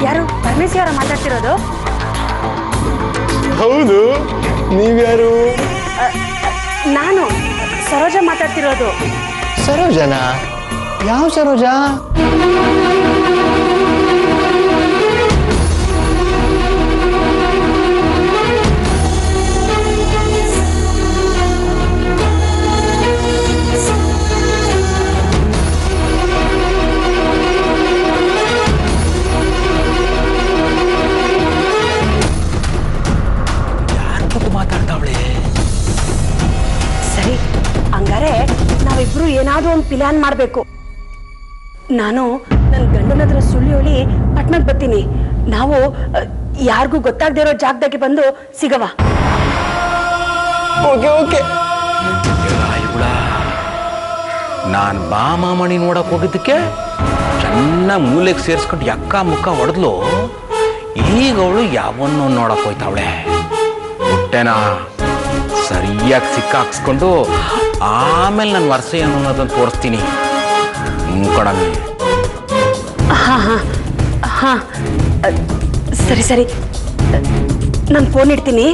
ಯಾರು ಪರಮೇಶಿ ಅವರ ಮಾತಾಡ್ತಿರೋದು? ಹೌದು, ನೀವ್ಯಾರು? ನಾನು ಸರೋಜ ಮಾತಾಡ್ತಿರೋದು. ಸರೋಜನಾ? ಯಾವ ಸರೋಜಾ? ಸರಿ, ಹಂಗಾರೆ ನಾವಿಬ್ರು ಏನಾದ್ರೂ ಒಂದು ಪ್ಲಾನ್ ಮಾಡ್ಬೇಕು. ನಾನು ನನ್ನ ಗಂಡನ ಹತ್ರ ಸುಳ್ಳು ಹೇಳಿ ಪಟ್ನಕ್ಕೆ ಬರ್ತೀನಿ. ನಾವು ಯಾರಿಗೂ ಗೊತ್ತಾಗದೇ ಇರೋ ಜಾಗದಾಗೆ ಬಂದು ಸಿಗವ. Okay okay. ನಾನು ಬಾಮಣಿ ನೋಡಕ್ ಹೋಗಿದ್ದಕ್ಕೆ ಚೆನ್ನಾಗಿ ಮೂಲೆಗೆ ಸೇರಿಸ್ಕೊಂಡು ಯಕ್ಕ ಮುಕ್ಕ ಹೊಡೆದ್ಲು. ಈಗ ಅವಳು ಯಾವನ್ನೋ ನೋಡಕ್ ಹೋಯ್ತಾವಳೆ. ಹೊಟ್ಟೆನಾ ಸರಿಯಾಗಿ ಸಿಕ್ಕಾಕ್ಸ್ಕೊಂಡು ಆಮೇಲೆ ನನ್ನ ವರ್ಷ ಏನು ಅನ್ನೋದನ್ನು ತೋರಿಸ್ತೀನಿ. ಕಣಮಿ. ಹಾ ಹಾ ಹಾ, ಸರಿ ಸರಿ, ನಾನು ಫೋನ್ ಇಡ್ತೀನಿ.